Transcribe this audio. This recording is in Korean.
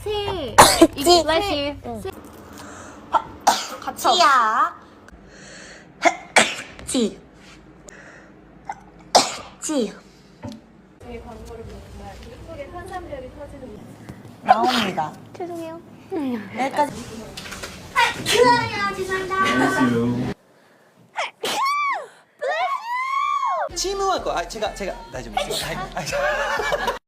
새. Bless you. 찌야. 찌. 찌. 저희 광고를 보면 이쪽에 탄산별이 터지는 나옵니다. 죄송해요. 여기까지.チームワークは、제가, 大丈夫です。はい。